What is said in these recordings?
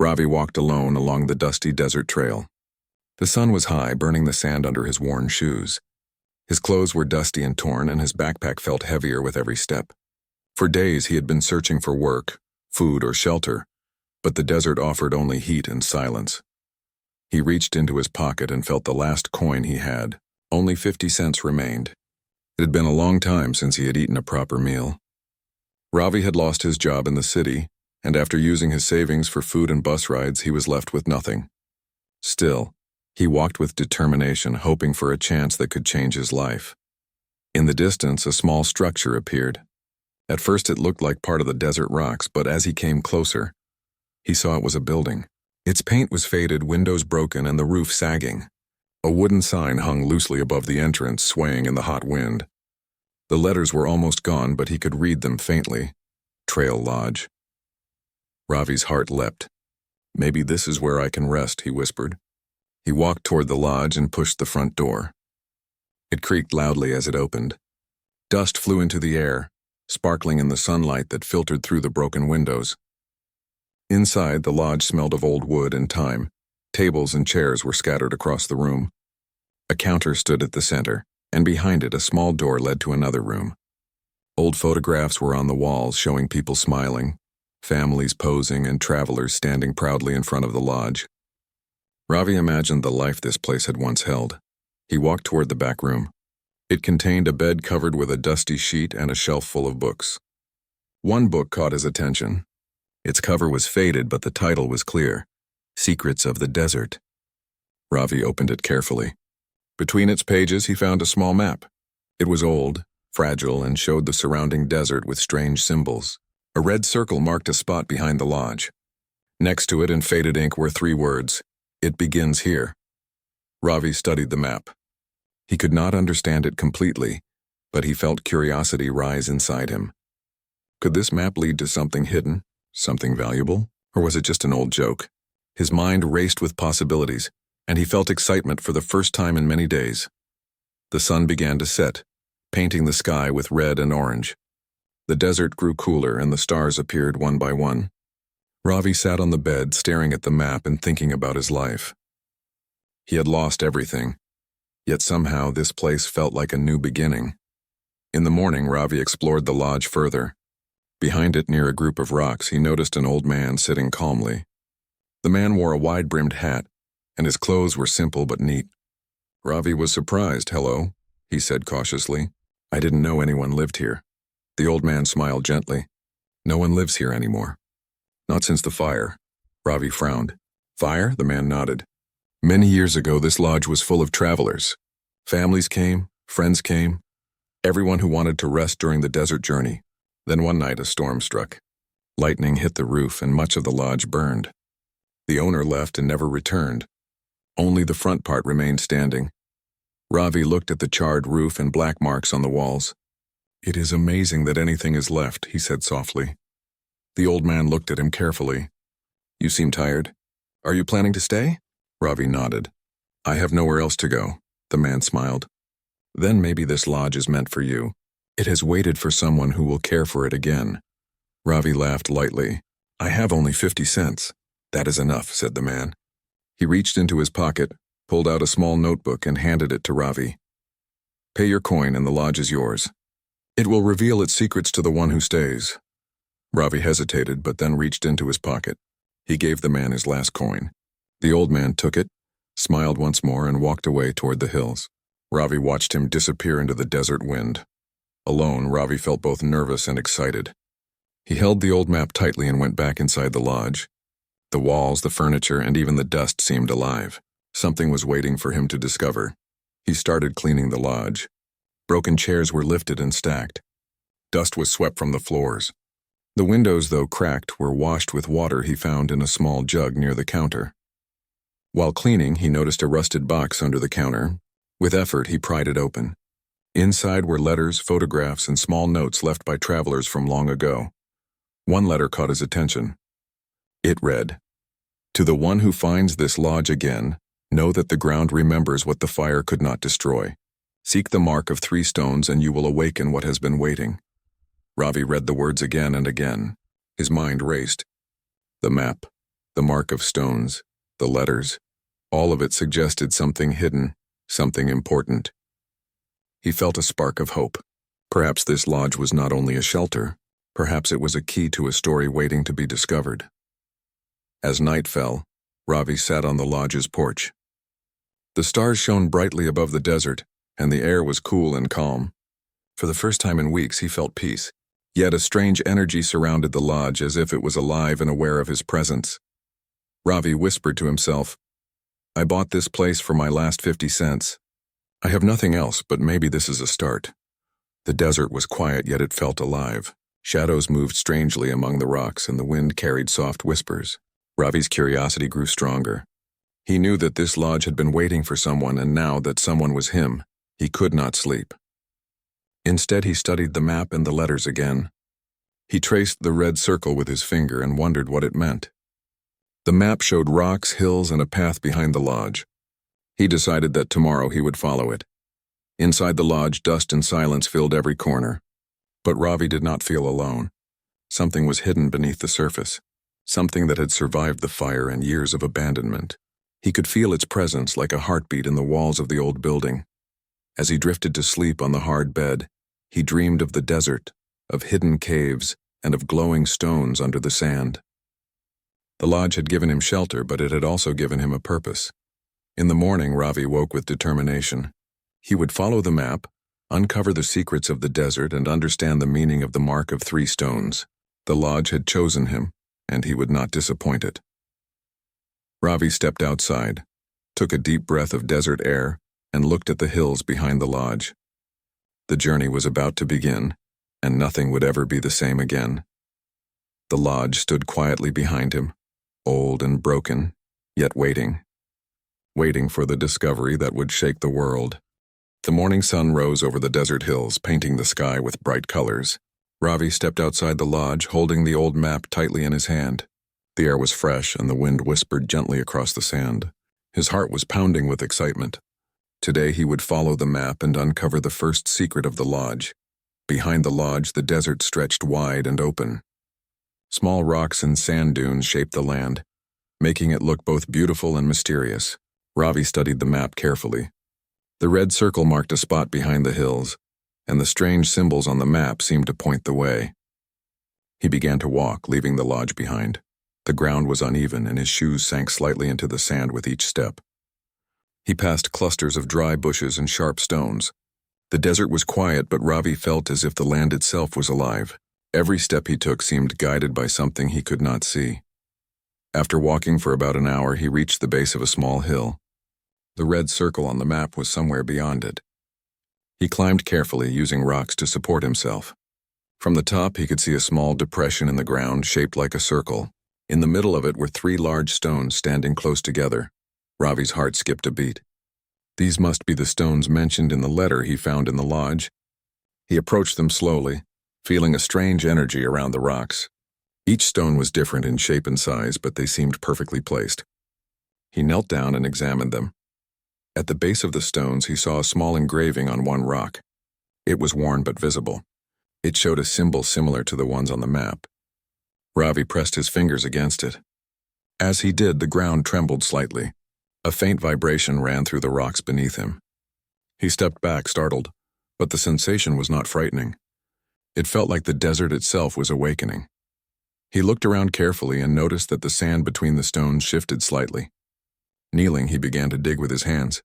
Ravi walked alone along the dusty desert trail. The sun was high, burning the sand under his worn shoes. His clothes were dusty and torn, and his backpack felt heavier with every step. For days he had been searching for work, food, or shelter, but the desert offered only heat and silence. He reached into his pocket and felt the last coin he had. Only 50 cents remained. It had been a long time since he had eaten a proper meal. Ravi had lost his job in the city, and after using his savings for food and bus rides, he was left with nothing. Still, he walked with determination, hoping for a chance that could change his life. In the distance, a small structure appeared. At first it looked like part of the desert rocks, but as he came closer, he saw it was a building. Its paint was faded, windows broken, and the roof sagging. A wooden sign hung loosely above the entrance, swaying in the hot wind. The letters were almost gone, but he could read them faintly. Trail Lodge. Ravi's heart leapt. "Maybe this is where I can rest," he whispered. He walked toward the lodge and pushed the front door. It creaked loudly as it opened. Dust flew into the air, sparkling in the sunlight that filtered through the broken windows. Inside, the lodge smelled of old wood and time. Tables and chairs were scattered across the room. A counter stood at the center, and behind it a small door led to another room. Old photographs were on the walls showing people smiling, families posing, and travelers standing proudly in front of the lodge. Ravi imagined the life this place had once held. He walked toward the back room. It contained a bed covered with a dusty sheet and a shelf full of books. One book caught his attention. Its cover was faded, but the title was clear: Secrets of the Desert. Ravi opened it carefully. Between its pages he found a small map. It was old, fragile, and showed the surrounding desert with strange symbols. A red circle marked a spot behind the lodge. Next to it in faded ink were 3 words: "It begins here." Ravi studied the map. He could not understand it completely, but he felt curiosity rise inside him. Could this map lead to something hidden, something valuable, or was it just an old joke? His mind raced with possibilities, and he felt excitement for the first time in many days. The sun began to set, painting the sky with red and orange. The desert grew cooler, and the stars appeared one by one. Ravi sat on the bed, staring at the map and thinking about his life. He had lost everything, yet somehow this place felt like a new beginning. In the morning, Ravi explored the lodge further. Behind it, near a group of rocks, he noticed an old man sitting calmly. The man wore a wide-brimmed hat, and his clothes were simple but neat. Ravi was surprised. "Hello," he said cautiously. "I didn't know anyone lived here." The old man smiled gently. "No one lives here anymore." "Not since the fire." Ravi frowned. "Fire?" The man nodded. "Many years ago, this lodge was full of travelers. Families came, friends came, everyone who wanted to rest during the desert journey. Then one night a storm struck. Lightning hit the roof and much of the lodge burned. The owner left and never returned. Only the front part remained standing." Ravi looked at the charred roof and black marks on the walls. "It is amazing that anything is left," he said softly. The old man looked at him carefully. "You seem tired. Are you planning to stay?" Ravi nodded. "I have nowhere else to go," the man smiled. "Then maybe this lodge is meant for you. It has waited for someone who will care for it again." Ravi laughed lightly. "I have only 50 cents. "That is enough," said the man. He reached into his pocket, pulled out a small notebook, and handed it to Ravi. "Pay your coin and the lodge is yours. It will reveal its secrets to the one who stays." Ravi hesitated, but then reached into his pocket. He gave the man his last coin. The old man took it, smiled once more, and walked away toward the hills. Ravi watched him disappear into the desert wind. Alone, Ravi felt both nervous and excited. He held the old map tightly and went back inside the lodge. The walls, the furniture, and even the dust seemed alive. Something was waiting for him to discover. He started cleaning the lodge. Broken chairs were lifted and stacked. Dust was swept from the floors. The windows, though cracked, were washed with water he found in a small jug near the counter. While cleaning, he noticed a rusted box under the counter. With effort, he pried it open. Inside were letters, photographs, and small notes left by travelers from long ago. One letter caught his attention. It read, "To the one who finds this lodge again, know that the ground remembers what the fire could not destroy. Seek the mark of 3 stones and you will awaken what has been waiting." Ravi read the words again and again. His mind raced. The map, The mark of stones, the letters, all of it suggested something hidden, something important. He felt a spark of hope. Perhaps this lodge was not only a shelter, perhaps it was a key to a story waiting to be discovered. As night fell, Ravi sat on the lodge's porch. The stars shone brightly above the desert, and the air was cool and calm. For the first time in weeks, he felt peace. Yet a strange energy surrounded the lodge as if it was alive and aware of his presence. Ravi whispered to himself, "I bought this place for my last 50 cents. I have nothing else, but maybe this is a start." The desert was quiet, yet it felt alive. Shadows moved strangely among the rocks, and the wind carried soft whispers. Ravi's curiosity grew stronger. He knew that this lodge had been waiting for someone, and now that someone was him, he could not sleep. Instead, he studied the map and the letters again. He traced the red circle with his finger and wondered what it meant. The map showed rocks, hills, and a path behind the lodge. He decided that tomorrow he would follow it. Inside the lodge, dust and silence filled every corner. But Ravi did not feel alone. Something was hidden beneath the surface, something that had survived the fire and years of abandonment. He could feel its presence like a heartbeat in the walls of the old building. As he drifted to sleep on the hard bed, he dreamed of the desert, of hidden caves, and of glowing stones under the sand. The lodge had given him shelter, but it had also given him a purpose. In the morning, Ravi woke with determination. He would follow the map, uncover the secrets of the desert, and understand the meaning of the mark of 3 stones. The lodge had chosen him, and he would not disappoint it. Ravi stepped outside, took a deep breath of desert air, and looked at the hills behind the lodge. The journey was about to begin, and nothing would ever be the same again. The lodge stood quietly behind him, old and broken, yet waiting for the discovery that would shake the world. The morning sun rose over the desert hills, painting the sky with bright colors. Ravi stepped outside the lodge, holding the old map tightly in his hand. The air was fresh, and the wind whispered gently across the sand. His heart was pounding with excitement. Today he would follow the map and uncover the first secret of the lodge. Behind the lodge, the desert stretched wide and open. Small rocks and sand dunes shaped the land, making it look both beautiful and mysterious. Ravi studied the map carefully. The red circle marked a spot behind the hills, and the strange symbols on the map seemed to point the way. He began to walk, leaving the lodge behind. The ground was uneven, and his shoes sank slightly into the sand with each step. He passed clusters of dry bushes and sharp stones. The desert was quiet, but Ravi felt as if the land itself was alive. Every step he took seemed guided by something he could not see. After walking for about an hour, he reached the base of a small hill. The red circle on the map was somewhere beyond it. He climbed carefully, using rocks to support himself. From the top, he could see a small depression in the ground shaped like a circle. In the middle of it were 3 large stones standing close together. Ravi's heart skipped a beat. These must be the stones mentioned in the letter he found in the lodge. He approached them slowly, feeling a strange energy around the rocks. Each stone was different in shape and size, but they seemed perfectly placed. He knelt down and examined them. At the base of the stones, he saw a small engraving on one rock. It was worn but visible. It showed a symbol similar to the ones on the map. Ravi pressed his fingers against it. As he did, the ground trembled slightly. A faint vibration ran through the rocks beneath him. He stepped back, startled, but the sensation was not frightening. It felt like the desert itself was awakening. He looked around carefully and noticed that the sand between the stones shifted slightly. Kneeling, he began to dig with his hands.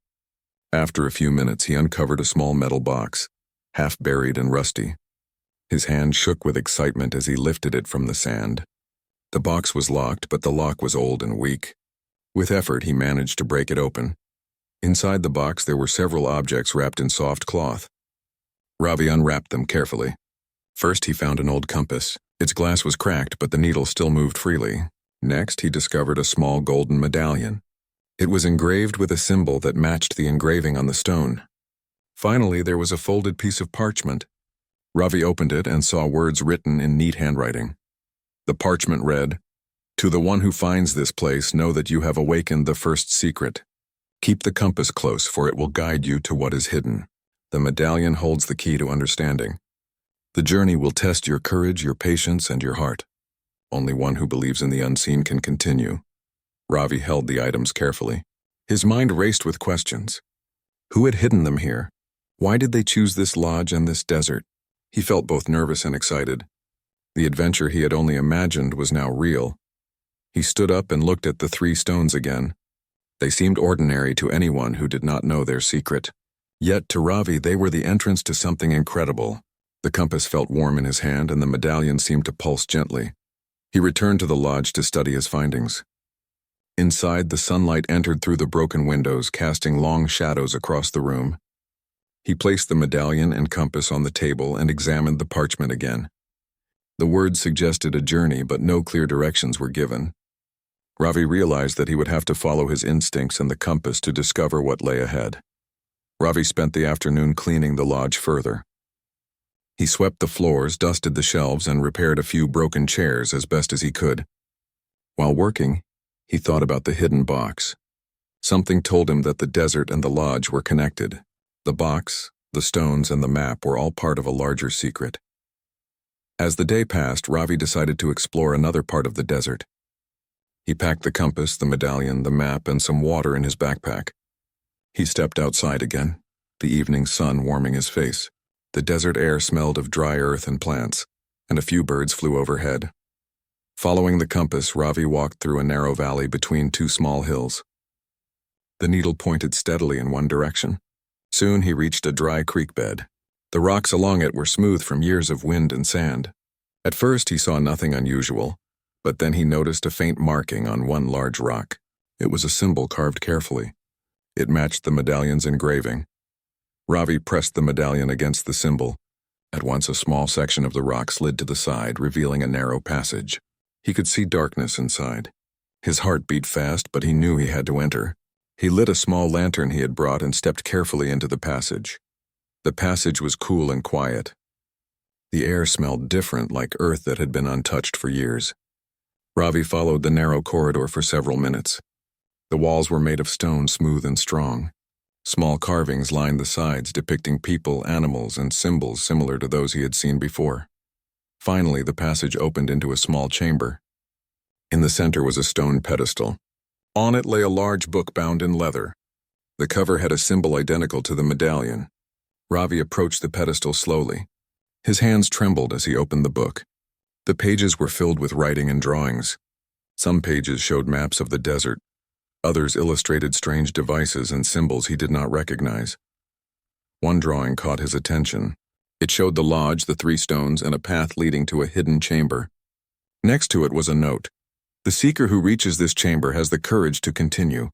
After a few minutes, he uncovered a small metal box, half buried and rusty. His hand shook with excitement as he lifted it from the sand. The box was locked, but the lock was old and weak. With effort, he managed to break it open. Inside the box, there were several objects wrapped in soft cloth. Ravi unwrapped them carefully. First, he found an old compass. Its glass was cracked, but the needle still moved freely. Next, he discovered a small golden medallion. It was engraved with a symbol that matched the engraving on the stone. Finally, there was a folded piece of parchment. Ravi opened it and saw words written in neat handwriting. The parchment read, "To the one who finds this place, know that you have awakened the first secret. Keep the compass close, for it will guide you to what is hidden. The medallion holds the key to understanding. The journey will test your courage, your patience, and your heart. Only one who believes in the unseen can continue. Ravi held the items carefully. His mind raced with questions. Who had hidden them here? Why did they choose this lodge and this desert? He felt both nervous and excited. The adventure he had only imagined was now real. He stood up and looked at the 3 stones again. They seemed ordinary to anyone who did not know their secret. Yet to Ravi they were the entrance to something incredible. The compass felt warm in his hand and the medallion seemed to pulse gently. He returned to the lodge to study his findings. Inside, the sunlight entered through the broken windows, casting long shadows across the room. He placed the medallion and compass on the table and examined the parchment again. The words suggested a journey, but no clear directions were given. Ravi realized that he would have to follow his instincts and the compass to discover what lay ahead. Ravi spent the afternoon cleaning the lodge further. He swept the floors, dusted the shelves, and repaired a few broken chairs as best as he could. While working, he thought about the hidden box. Something told him that the desert and the lodge were connected. The box, the stones, and the map were all part of a larger secret. As the day passed, Ravi decided to explore another part of the desert. He packed the compass, the medallion, the map, and some water in his backpack. He stepped outside again, the evening sun warming his face. The desert air smelled of dry earth and plants, and a few birds flew overhead. Following the compass, Ravi walked through a narrow valley between 2 small hills. The needle pointed steadily in one direction. Soon he reached a dry creek bed. The rocks along it were smooth from years of wind and sand. At first he saw nothing unusual, but then he noticed a faint marking on one large rock. It was a symbol carved carefully. It matched the medallion's engraving. Ravi pressed the medallion against the symbol. At once a small section of the rock slid to the side, revealing a narrow passage. He could see darkness inside. His heart beat fast, but he knew he had to enter. He lit a small lantern he had brought and stepped carefully into the passage. The passage was cool and quiet. The air smelled different, like earth that had been untouched for years. Ravi followed the narrow corridor for several minutes. The walls were made of stone, smooth and strong. Small carvings lined the sides, depicting people, animals, and symbols similar to those he had seen before. Finally, the passage opened into a small chamber. In the center was a stone pedestal. On it lay a large book bound in leather. The cover had a symbol identical to the medallion. Ravi approached the pedestal slowly. His hands trembled as he opened the book. The pages were filled with writing and drawings. Some pages showed maps of the desert. Others illustrated strange devices and symbols he did not recognize. One drawing caught his attention. It showed the lodge, the 3 stones, and a path leading to a hidden chamber. Next to it was a note. The seeker who reaches this chamber has the courage to continue.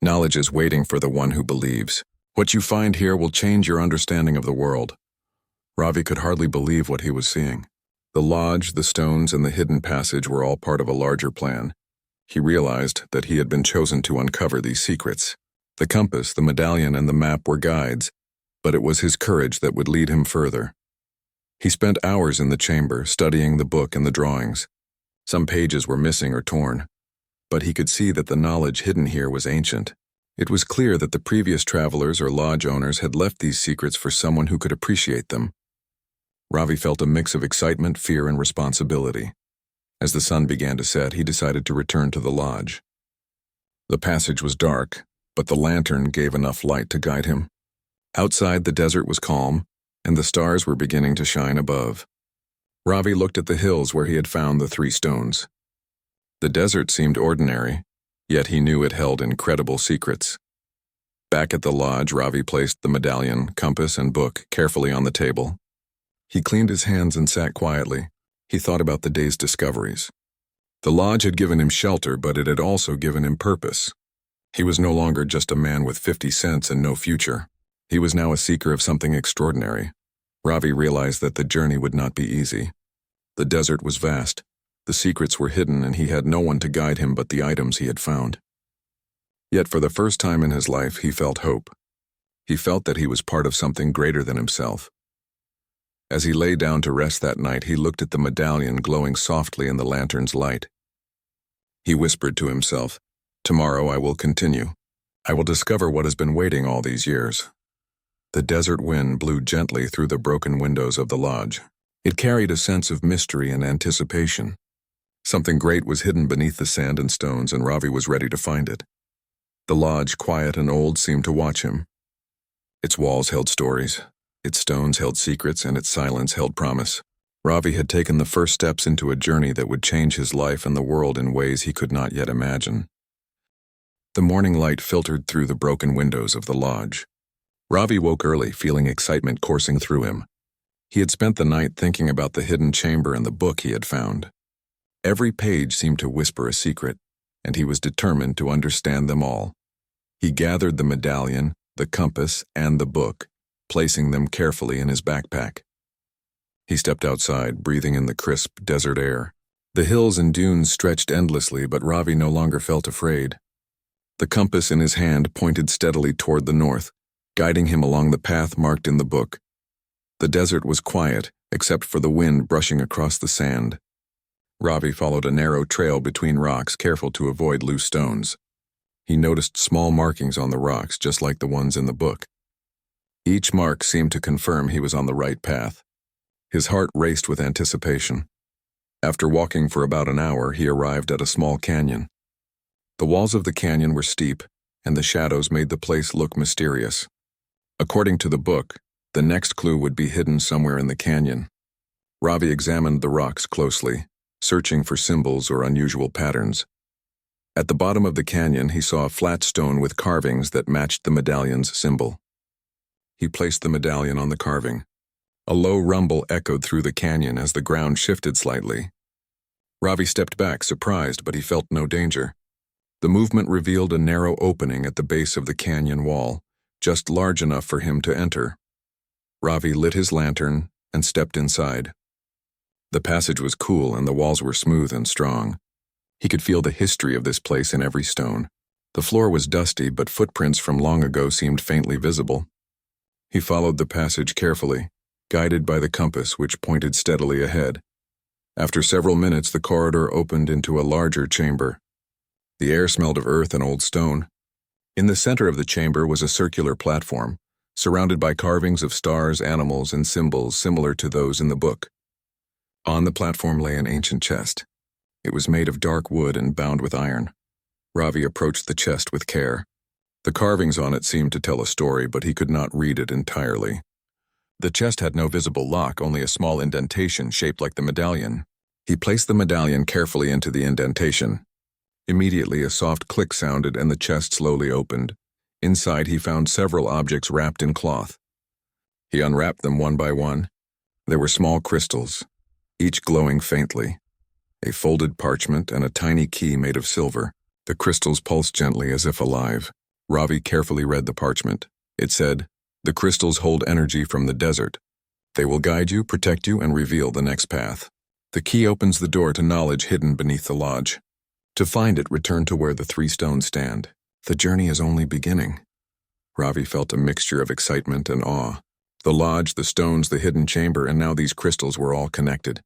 Knowledge is waiting for the one who believes. What you find here will change your understanding of the world. Ravi could hardly believe what he was seeing. The lodge, the stones, and the hidden passage were all part of a larger plan. He realized that he had been chosen to uncover these secrets. The compass, the medallion, and the map were guides, but it was his courage that would lead him further. He spent hours in the chamber, studying the book and the drawings. Some pages were missing or torn, but he could see that the knowledge hidden here was ancient. It was clear that the previous travelers or lodge owners had left these secrets for someone who could appreciate them. Ravi felt a mix of excitement, fear, and responsibility. As the sun began to set, he decided to return to the lodge. The passage was dark, but the lantern gave enough light to guide him. Outside, the desert was calm, and the stars were beginning to shine above. Ravi looked at the hills where he had found the 3 stones. The desert seemed ordinary, yet he knew it held incredible secrets. Back at the lodge, Ravi placed the medallion, compass, and book carefully on the table. He cleaned his hands and sat quietly. He thought about the day's discoveries. The lodge had given him shelter, but it had also given him purpose. He was no longer just a man with 50 cents and no future. He was now a seeker of something extraordinary. Ravi realized that the journey would not be easy. The desert was vast. The secrets were hidden, and he had no one to guide him but the items he had found. Yet for the first time in his life, he felt hope. He felt that he was part of something greater than himself. As he lay down to rest that night, he looked at the medallion glowing softly in the lantern's light. He whispered to himself, "Tomorrow I will continue. I will discover what has been waiting all these years." The desert wind blew gently through the broken windows of the lodge. It carried a sense of mystery and anticipation. Something great was hidden beneath the sand and stones, and Ravi was ready to find it. The lodge, quiet and old, seemed to watch him. Its walls held stories, its stones held secrets, and its silence held promise. Ravi had taken the first steps into a journey that would change his life and the world in ways he could not yet imagine. The morning light filtered through the broken windows of the lodge. Ravi woke early, feeling excitement coursing through him. He had spent the night thinking about the hidden chamber and the book he had found. Every page seemed to whisper a secret, and he was determined to understand them all. He gathered the medallion, the compass, and the book, placing them carefully in his backpack. He stepped outside, breathing in the crisp desert air. The hills and dunes stretched endlessly, but Ravi no longer felt afraid. The compass in his hand pointed steadily toward the north, guiding him along the path marked in the book. The desert was quiet, except for the wind brushing across the sand. Ravi followed a narrow trail between rocks, careful to avoid loose stones. He noticed small markings on the rocks, just like the ones in the book. Each mark seemed to confirm he was on the right path. His heart raced with anticipation. After walking for about an hour, he arrived at a small canyon. The walls of the canyon were steep, and the shadows made the place look mysterious. According to the book, the next clue would be hidden somewhere in the canyon. Ravi examined the rocks closely, searching for symbols or unusual patterns. At the bottom of the canyon, he saw a flat stone with carvings that matched the medallion's symbol. He placed the medallion on the carving. A low rumble echoed through the canyon as the ground shifted slightly. Ravi stepped back, surprised, but he felt no danger. The movement revealed a narrow opening at the base of the canyon wall, just large enough for him to enter. Ravi lit his lantern and stepped inside. The passage was cool and the walls were smooth and strong. He could feel the history of this place in every stone. The floor was dusty, but footprints from long ago seemed faintly visible. He followed the passage carefully, guided by the compass which pointed steadily ahead. After several minutes, the corridor opened into a larger chamber. The air smelled of earth and old stone. In the center of the chamber was a circular platform, surrounded by carvings of stars, animals, and symbols similar to those in the book. On the platform lay an ancient chest. It was made of dark wood and bound with iron. Ravi approached the chest with care. The carvings on it seemed to tell a story, but he could not read it entirely. The chest had no visible lock, only a small indentation shaped like the medallion. He placed the medallion carefully into the indentation. Immediately, a soft click sounded and the chest slowly opened. Inside, he found several objects wrapped in cloth. He unwrapped them one by one. There were small crystals, each glowing faintly. A folded parchment and a tiny key made of silver. The crystals pulsed gently as if alive. Ravi carefully read the parchment. It said, "The crystals hold energy from the desert. They will guide you, protect you, and reveal the next path. The key opens the door to knowledge hidden beneath the lodge. To find it, return to where the 3 stones stand. The journey is only beginning." Ravi felt a mixture of excitement and awe. The lodge, the stones, the hidden chamber, and now these crystals were all connected.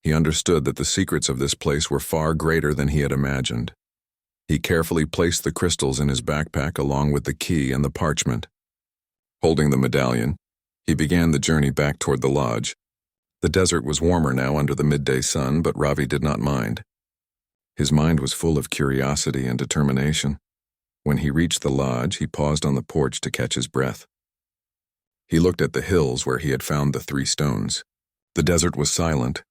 He understood that the secrets of this place were far greater than he had imagined. He carefully placed the crystals in his backpack along with the key and the parchment. Holding the medallion, he began the journey back toward the lodge. The desert was warmer now under the midday sun, but Ravi did not mind. His mind was full of curiosity and determination. When he reached the lodge, he paused on the porch to catch his breath. He looked at the hills where he had found the 3 stones. The desert was silent,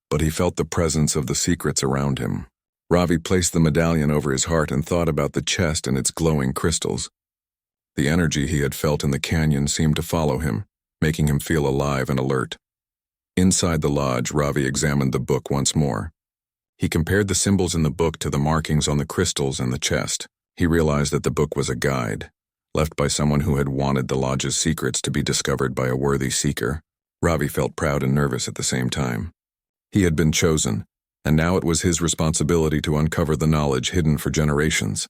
but he felt the presence of the secrets around him. Ravi placed the medallion over his heart and thought about the chest and its glowing crystals. The energy he had felt in the canyon seemed to follow him, making him feel alive and alert. Inside the lodge, Ravi examined the book once more. He compared the symbols in the book to the markings on the crystals and the chest. He realized that the book was a guide, left by someone who had wanted the lodge's secrets to be discovered by a worthy seeker. Ravi felt proud and nervous at the same time. He had been chosen, and now it was his responsibility to uncover the knowledge hidden for generations.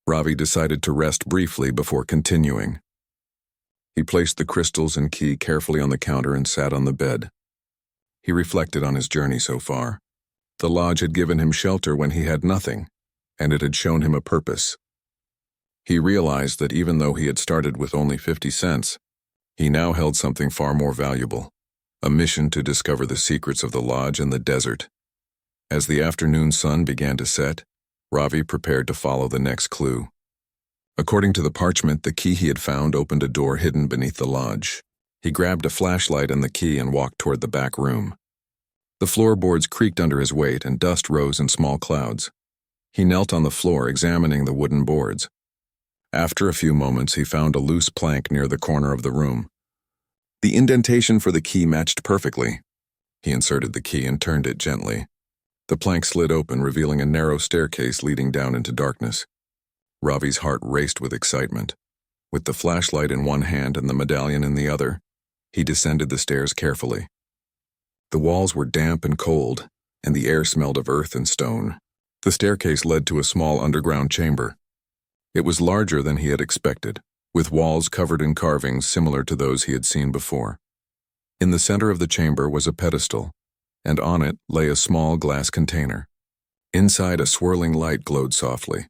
Ravi decided to rest briefly before continuing. He placed the crystals and key carefully on the counter and sat on the bed. He reflected on his journey so far. The lodge had given him shelter when he had nothing, and it had shown him a purpose. He realized that even though he had started with only 50 cents, he now held something far more valuable, a mission to discover the secrets of the lodge and the desert. As the afternoon sun began to set, Ravi prepared to follow the next clue. According to the parchment, the key he had found opened a door hidden beneath the lodge. He grabbed a flashlight and the key and walked toward the back room. The floorboards creaked under his weight and dust rose in small clouds. He knelt on the floor, examining the wooden boards. After a few moments, he found a loose plank near the corner of the room. The indentation for the key matched perfectly. He inserted the key and turned it gently. The plank slid open, revealing a narrow staircase leading down into darkness. Ravi's heart raced with excitement. With the flashlight in one hand and the medallion in the other, he descended the stairs carefully. The walls were damp and cold, and the air smelled of earth and stone. The staircase led to a small underground chamber. It was larger than he had expected, with walls covered in carvings similar to those he had seen before. In the center of the chamber was a pedestal, and on it lay a small glass container. Inside, a swirling light glowed softly.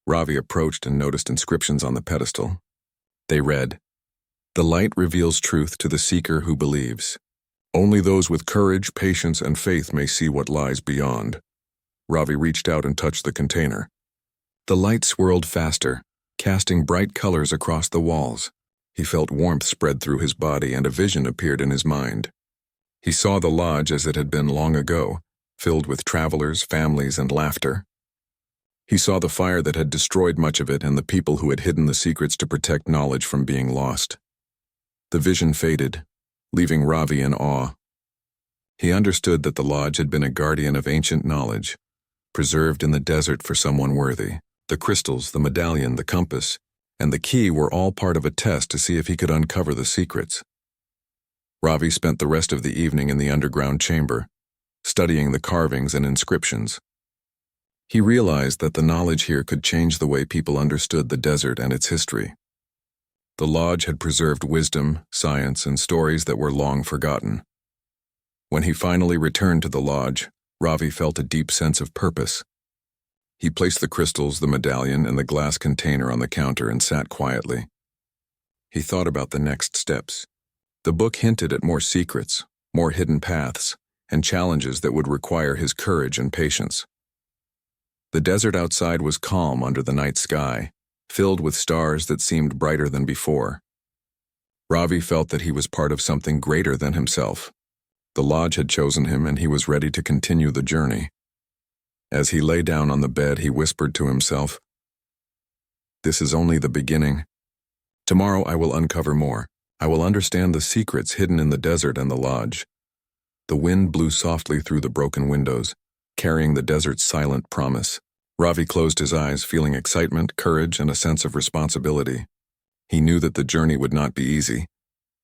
Ravi approached and noticed inscriptions on the pedestal. They read, "The light reveals truth to the seeker who believes. Only those with courage, patience, and faith may see what lies beyond." Ravi reached out and touched the container. The light swirled faster, casting bright colors across the walls. He felt warmth spread through his body and a vision appeared in his mind. He saw the lodge as it had been long ago, filled with travelers, families, and laughter. He saw the fire that had destroyed much of it and the people who had hidden the secrets to protect knowledge from being lost. The vision faded, leaving Ravi in awe. He understood that the lodge had been a guardian of ancient knowledge, preserved in the desert for someone worthy. The crystals, the medallion, the compass, and the key were all part of a test to see if he could uncover the secrets. Ravi spent the rest of the evening in the underground chamber, studying the carvings and inscriptions. He realized that the knowledge here could change the way people understood the desert and its history. The lodge had preserved wisdom, science, and stories that were long forgotten. When he finally returned to the lodge, Ravi felt a deep sense of purpose. He placed the crystals, the medallion, and the glass container on the counter and sat quietly. He thought about the next steps. The book hinted at more secrets, more hidden paths, and challenges that would require his courage and patience. The desert outside was calm under the night sky, filled with stars that seemed brighter than before. Ravi felt that he was part of something greater than himself. The lodge had chosen him and he was ready to continue the journey. As he lay down on the bed, he whispered to himself, "This is only the beginning. Tomorrow I will uncover more. I will understand the secrets hidden in the desert and the lodge." The wind blew softly through the broken windows, carrying the desert's silent promise. Ravi closed his eyes, feeling excitement, courage, and a sense of responsibility. He knew that the journey would not be easy,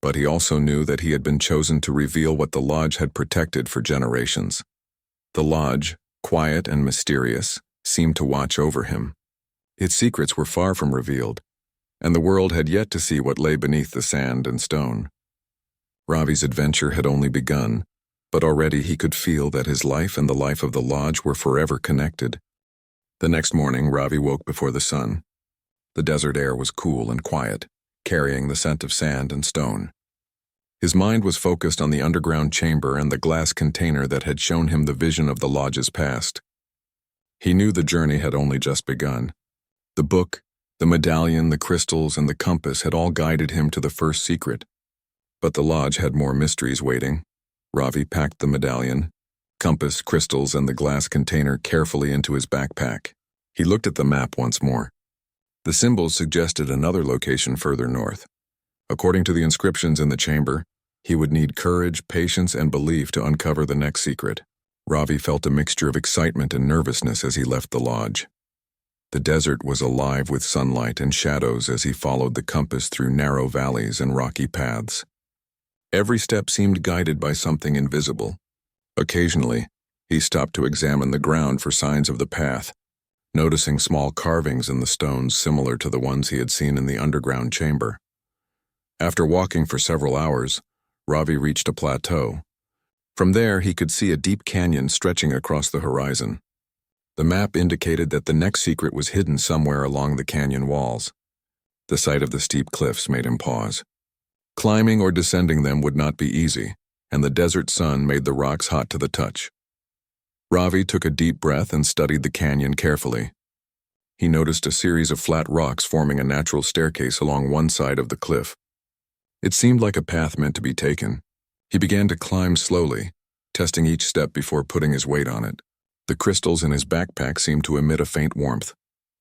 but he also knew that he had been chosen to reveal what the lodge had protected for generations. The lodge, quiet and mysterious, seemed to watch over him. Its secrets were far from revealed, and the world had yet to see what lay beneath the sand and stone. Ravi's adventure had only begun, but already he could feel that his life and the life of the lodge were forever connected. The next morning, Ravi woke before the sun. The desert air was cool and quiet, carrying the scent of sand and stone. His mind was focused on the underground chamber and the glass container that had shown him the vision of the lodge's past. He knew the journey had only just begun. The book, the medallion, the crystals, and the compass had all guided him to the first secret. But the lodge had more mysteries waiting. Ravi packed the medallion, compass, crystals, and the glass container carefully into his backpack. He looked at the map once more. The symbols suggested another location further north. According to the inscriptions in the chamber, he would need courage, patience, and belief to uncover the next secret. Ravi felt a mixture of excitement and nervousness as he left the lodge. The desert was alive with sunlight and shadows as he followed the compass through narrow valleys and rocky paths. Every step seemed guided by something invisible. Occasionally, he stopped to examine the ground for signs of the path, noticing small carvings in the stones similar to the ones he had seen in the underground chamber. After walking for several hours, Ravi reached a plateau. From there, he could see a deep canyon stretching across the horizon. The map indicated that the next secret was hidden somewhere along the canyon walls. The sight of the steep cliffs made him pause. Climbing or descending them would not be easy, and the desert sun made the rocks hot to the touch. Ravi took a deep breath and studied the canyon carefully. He noticed a series of flat rocks forming a natural staircase along one side of the cliff. It seemed like a path meant to be taken. He began to climb slowly, testing each step before putting his weight on it. The crystals in his backpack seemed to emit a faint warmth,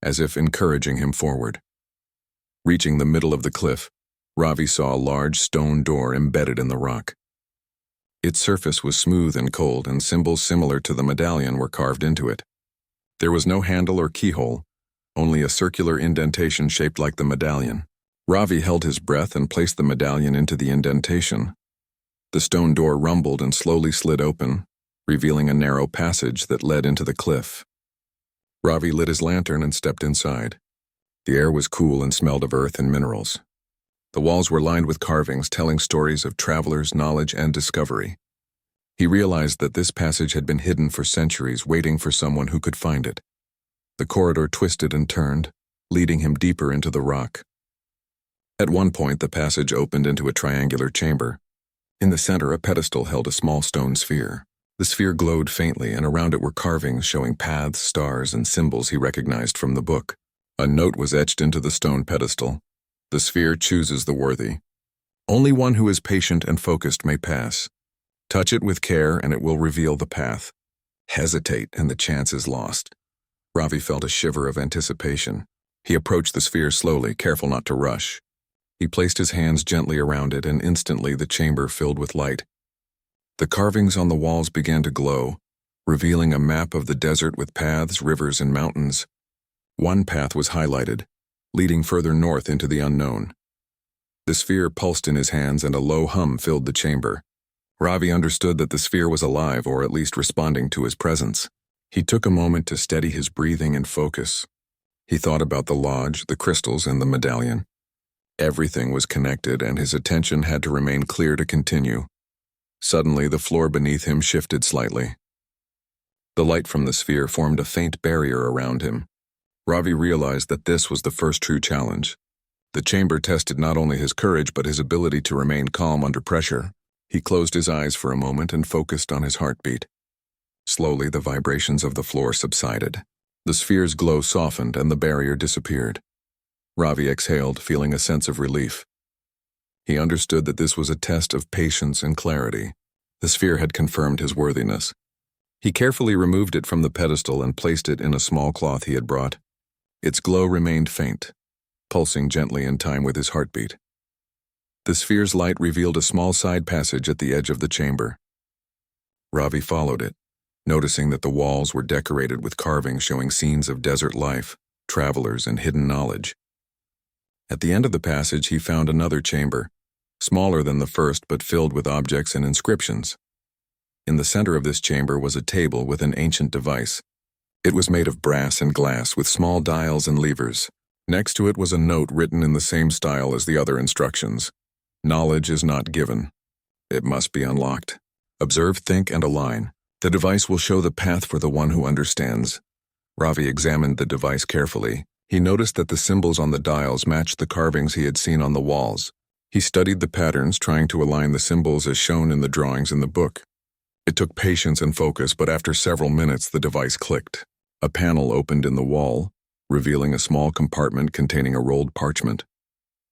as if encouraging him forward. Reaching the middle of the cliff, Ravi saw a large stone door embedded in the rock. Its surface was smooth and cold, and symbols similar to the medallion were carved into it. There was no handle or keyhole, only a circular indentation shaped like the medallion. Ravi held his breath and placed the medallion into the indentation. The stone door rumbled and slowly slid open, revealing a narrow passage that led into the cliff. Ravi lit his lantern and stepped inside. The air was cool and smelled of earth and minerals. The walls were lined with carvings telling stories of travelers' knowledge and discovery. He realized that this passage had been hidden for centuries, waiting for someone who could find it. The corridor twisted and turned, leading him deeper into the rock. At one point, the passage opened into a triangular chamber. In the center, a pedestal held a small stone sphere. The sphere glowed faintly, and around it were carvings showing paths, stars, and symbols he recognized from the book. A note was etched into the stone pedestal. The sphere chooses the worthy. Only one who is patient and focused may pass. Touch it with care and it will reveal the path. Hesitate and the chance is lost. Ravi felt a shiver of anticipation. He approached the sphere slowly, careful not to rush. He placed his hands gently around it, and instantly the chamber filled with light. The carvings on the walls began to glow, revealing a map of the desert with paths, rivers, and mountains. One path was highlighted, leading further north into the unknown. The sphere pulsed in his hands and a low hum filled the chamber. Ravi understood that the sphere was alive, or at least responding to his presence. He took a moment to steady his breathing and focus. He thought about the lodge, the crystals, and the medallion. Everything was connected, and his attention had to remain clear to continue. Suddenly, the floor beneath him shifted slightly. The light from the sphere formed a faint barrier around him. Ravi realized that this was the first true challenge. The chamber tested not only his courage but his ability to remain calm under pressure. He closed his eyes for a moment and focused on his heartbeat. Slowly, the vibrations of the floor subsided. The sphere's glow softened and the barrier disappeared. Ravi exhaled, feeling a sense of relief. He understood that this was a test of patience and clarity. The sphere had confirmed his worthiness. He carefully removed it from the pedestal and placed it in a small cloth he had brought. Its glow remained faint, pulsing gently in time with his heartbeat. The sphere's light revealed a small side passage at the edge of the chamber. Ravi followed it, noticing that the walls were decorated with carvings showing scenes of desert life, travelers, and hidden knowledge. At the end of the passage, he found another chamber, smaller than the first but filled with objects and inscriptions. In the center of this chamber was a table with an ancient device. It was made of brass and glass with small dials and levers. Next to it was a note written in the same style as the other instructions. Knowledge is not given. It must be unlocked. Observe, think, and align. The device will show the path for the one who understands. Ravi examined the device carefully. He noticed that the symbols on the dials matched the carvings he had seen on the walls. He studied the patterns, trying to align the symbols as shown in the drawings in the book. It took patience and focus, but after several minutes the device clicked. A panel opened in the wall, revealing a small compartment containing a rolled parchment.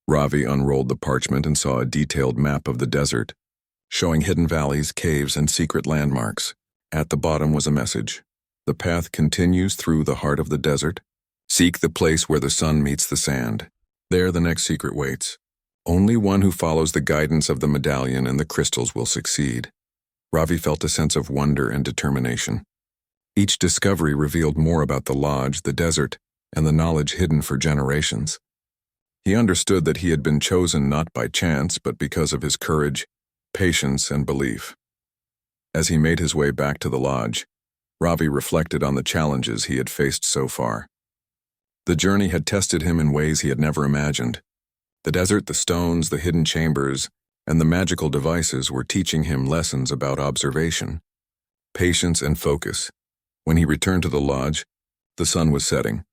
Ravi unrolled the parchment and saw a detailed map of the desert, showing hidden valleys, caves, and secret landmarks. At the bottom was a message. The path continues through the heart of the desert. Seek the place where the sun meets the sand. There the next secret waits. Only one who follows the guidance of the medallion and the crystals will succeed. Ravi felt a sense of wonder and determination. Each discovery revealed more about the lodge, the desert, and the knowledge hidden for generations. He understood that he had been chosen not by chance, but because of his courage, patience, and belief. As he made his way back to the lodge, Ravi reflected on the challenges he had faced so far. The journey had tested him in ways he had never imagined. The desert, the stones, the hidden chambers, and the magical devices were teaching him lessons about observation, patience, and focus. When he returned to the lodge, the sun was setting,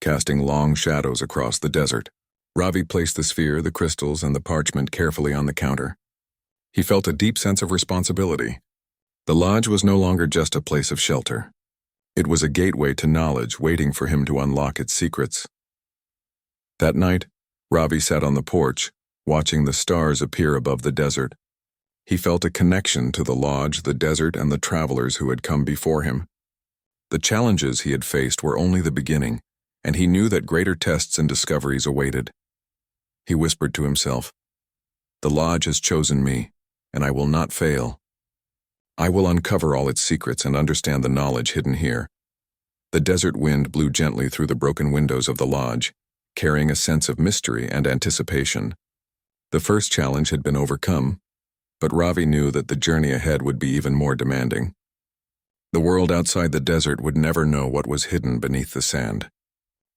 casting long shadows across the desert. Ravi placed the sphere, the crystals, and the parchment carefully on the counter. He felt a deep sense of responsibility. The lodge was no longer just a place of shelter. It was a gateway to knowledge waiting for him to unlock its secrets. That night, Ravi sat on the porch, watching the stars appear above the desert. He felt a connection to the lodge, the desert, and the travelers who had come before him. The challenges he had faced were only the beginning, and he knew that greater tests and discoveries awaited. He whispered to himself, "The lodge has chosen me, and I will not fail. I will uncover all its secrets and understand the knowledge hidden here." The desert wind blew gently through the broken windows of the lodge, carrying a sense of mystery and anticipation. The first challenge had been overcome, but Ravi knew that the journey ahead would be even more demanding. The world outside the desert would never know what was hidden beneath the sand,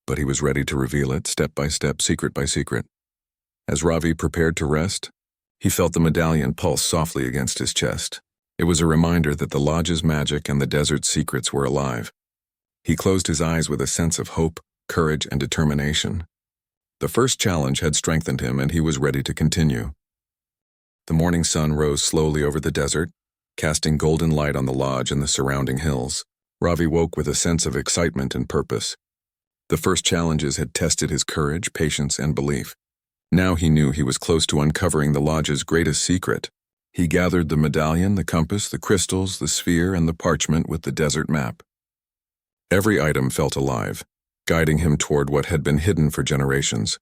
but he was ready to reveal it step by step, secret by secret. As Ravi prepared to rest, he felt the medallion pulse softly against his chest. It was a reminder that the lodge's magic and the desert's secrets were alive. He closed his eyes with a sense of hope, courage, and determination. The first challenge had strengthened him, and he was ready to continue. The morning sun rose slowly over the desert, casting golden light on the lodge and the surrounding hills. Ravi woke with a sense of excitement and purpose. The first challenges had tested his courage, patience, and belief. Now he knew he was close to uncovering the lodge's greatest secret. He gathered the medallion, the compass, the crystals, the sphere, and the parchment with the desert map. Every item felt alive, guiding him toward what had been hidden for generations.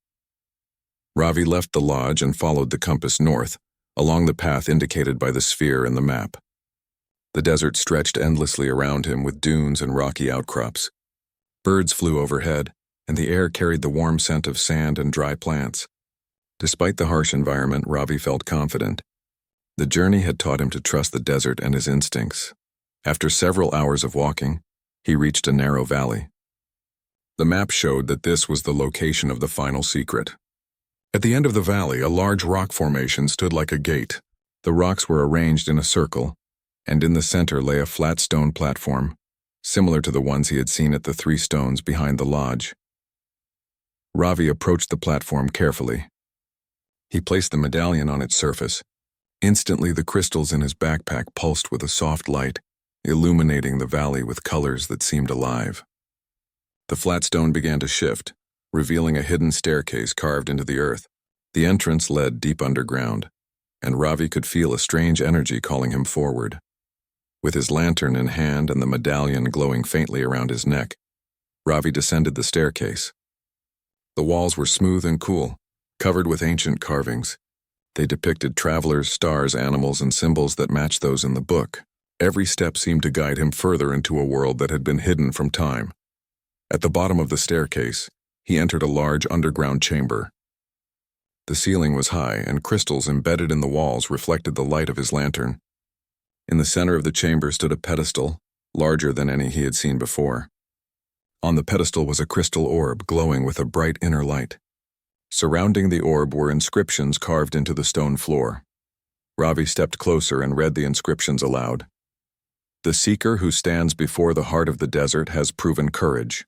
Ravi left the lodge and followed the compass north, along the path indicated by the sphere and the map. The desert stretched endlessly around him with dunes and rocky outcrops. Birds flew overhead, and the air carried the warm scent of sand and dry plants. Despite the harsh environment, Ravi felt confident. The journey had taught him to trust the desert and his instincts. After several hours of walking, he reached a narrow valley. The map showed that this was the location of the final secret. At the end of the valley, a large rock formation stood like a gate. The rocks were arranged in a circle, and in the center lay a flat stone platform, similar to the ones he had seen at the 3 stones behind the lodge. Ravi approached the platform carefully. He placed the medallion on its surface. Instantly, the crystals in his backpack pulsed with a soft light, illuminating the valley with colors that seemed alive. The flat stone began to shift, revealing a hidden staircase carved into the earth. The entrance led deep underground, and Ravi could feel a strange energy calling him forward. With his lantern in hand and the medallion glowing faintly around his neck, Ravi descended the staircase. The walls were smooth and cool, covered with ancient carvings. They depicted travelers, stars, animals, and symbols that matched those in the book. Every step seemed to guide him further into a world that had been hidden from time. At the bottom of the staircase, he entered a large underground chamber. The ceiling was high, and crystals embedded in the walls reflected the light of his lantern. In the center of the chamber stood a pedestal, larger than any he had seen before. On the pedestal was a crystal orb glowing with a bright inner light. Surrounding the orb were inscriptions carved into the stone floor. Ravi stepped closer and read the inscriptions aloud. "The seeker who stands before the heart of the desert has proven courage,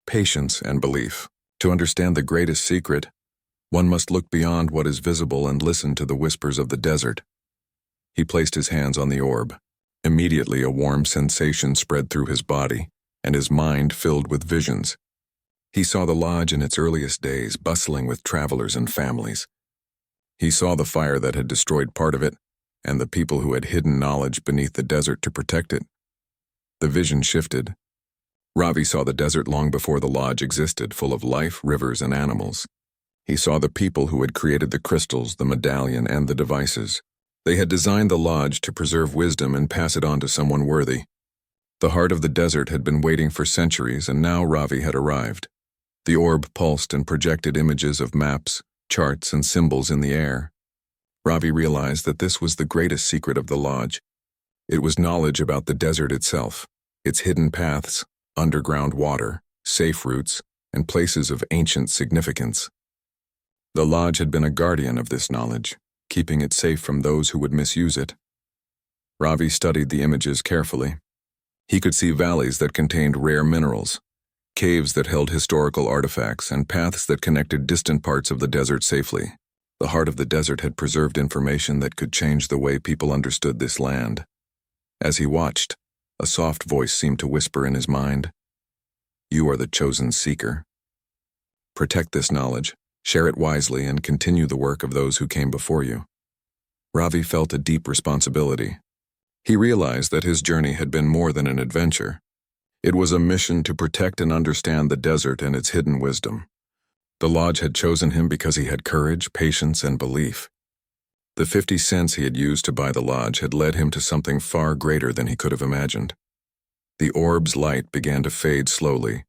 patience, and belief. To understand the greatest secret, one must look beyond what is visible and listen to the whispers of the desert." He placed his hands on the orb. Immediately, a warm sensation spread through his body, and his mind filled with visions. He saw the lodge in its earliest days, bustling with travelers and families. He saw the fire that had destroyed part of it, and the people who had hidden knowledge beneath the desert to protect it. The vision shifted. Ravi saw the desert long before the lodge existed, full of life, rivers, and animals. He saw the people who had created the crystals, the medallion, and the devices. They had designed the lodge to preserve wisdom and pass it on to someone worthy. The heart of the desert had been waiting for centuries, and now Ravi had arrived. The orb pulsed and projected images of maps, charts, and symbols in the air. Ravi realized that this was the greatest secret of the lodge. It was knowledge about the desert itself, its hidden paths, underground water, safe routes, and places of ancient significance. The lodge had been a guardian of this knowledge, keeping it safe from those who would misuse it. Ravi studied the images carefully. He could see valleys that contained rare minerals, caves that held historical artifacts, and paths that connected distant parts of the desert safely. The heart of the desert had preserved information that could change the way people understood this land. As he watched, a soft voice seemed to whisper in his mind, "You are the chosen seeker. Protect this knowledge, share it wisely, and continue the work of those who came before you." Ravi felt a deep responsibility. He realized that his journey had been more than an adventure. It was a mission to protect and understand the desert and its hidden wisdom. The lodge had chosen him because he had courage, patience, and belief. The 50 cents he had used to buy the lodge had led him to something far greater than he could have imagined. The orb's light began to fade slowly,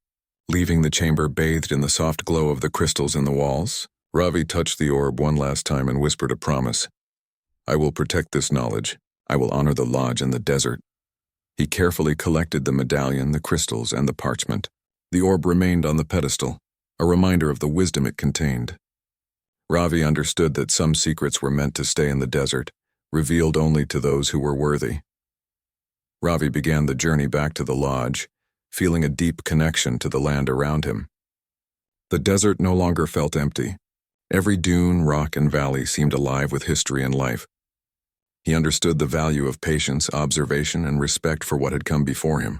leaving the chamber bathed in the soft glow of the crystals in the walls. Ravi touched the orb one last time and whispered a promise. "I will protect this knowledge. I will honor the lodge and the desert." He carefully collected the medallion, the crystals, and the parchment. The orb remained on the pedestal, a reminder of the wisdom it contained. Ravi understood that some secrets were meant to stay in the desert, revealed only to those who were worthy. Ravi began the journey back to the lodge, feeling a deep connection to the land around him. The desert no longer felt empty. Every dune, rock, and valley seemed alive with history and life. He understood the value of patience, observation, and respect for what had come before him.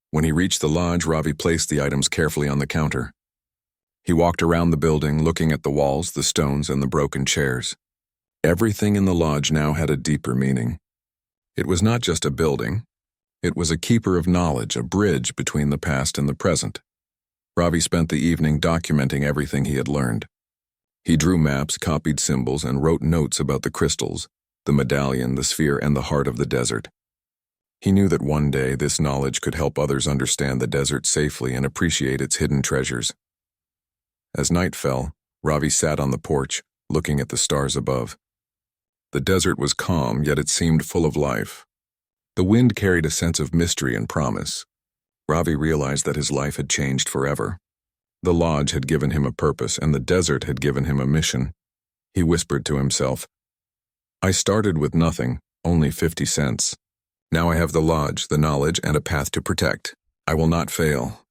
When he reached the lodge, Ravi placed the items carefully on the counter. He walked around the building, looking at the walls, the stones, and the broken chairs. Everything in the lodge now had a deeper meaning. It was not just a building. It was a keeper of knowledge, a bridge between the past and the present. Ravi spent the evening documenting everything he had learned. He drew maps, copied symbols, and wrote notes about the crystals, the medallion, the sphere, and the heart of the desert. He knew that one day this knowledge could help others understand the desert safely and appreciate its hidden treasures. As night fell, Ravi sat on the porch, looking at the stars above. The desert was calm, yet it seemed full of life. The wind carried a sense of mystery and promise. Ravi realized that his life had changed forever. The lodge had given him a purpose, and the desert had given him a mission. He whispered to himself, "I started with nothing, only 50 cents. Now I have the lodge, the knowledge, and a path to protect. I will not fail."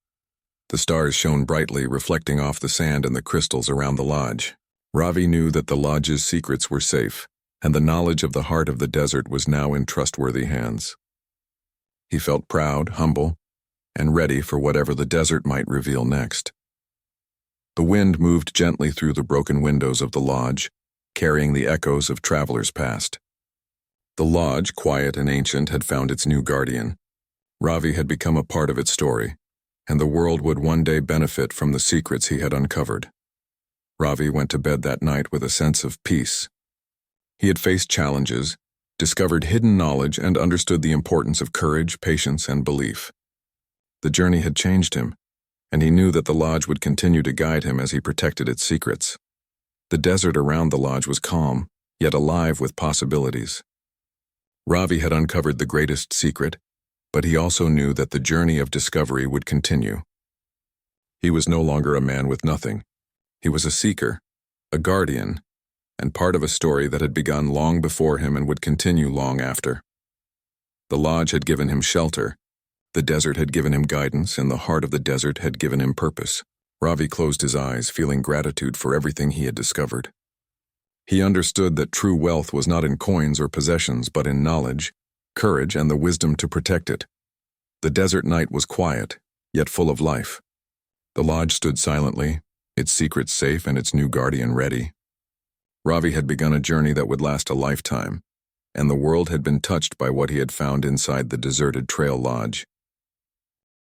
The stars shone brightly, reflecting off the sand and the crystals around the lodge. Ravi knew that the lodge's secrets were safe, and the knowledge of the heart of the desert was now in trustworthy hands. He felt proud, humble, and ready for whatever the desert might reveal next. The wind moved gently through the broken windows of the lodge, carrying the echoes of travelers past. The lodge, quiet and ancient, had found its new guardian. Ravi had become a part of its story, and the world would one day benefit from the secrets he had uncovered. Ravi went to bed that night with a sense of peace. He had faced challenges, discovered hidden knowledge, and understood the importance of courage, patience, and belief. The journey had changed him, and he knew that the lodge would continue to guide him as he protected its secrets. The desert around the lodge was calm, yet alive with possibilities. Ravi had uncovered the greatest secret, but he also knew that the journey of discovery would continue. He was no longer a man with nothing. He was a seeker, a guardian, and part of a story that had begun long before him and would continue long after. The lodge had given him shelter, the desert had given him guidance, and the heart of the desert had given him purpose. Ravi closed his eyes, feeling gratitude for everything he had discovered. He understood that true wealth was not in coins or possessions, but in knowledge, courage, and the wisdom to protect it. The desert night was quiet, yet full of life. The lodge stood silently, its secrets safe and its new guardian ready. Ravi had begun a journey that would last a lifetime, and the world had been touched by what he had found inside the deserted trail lodge.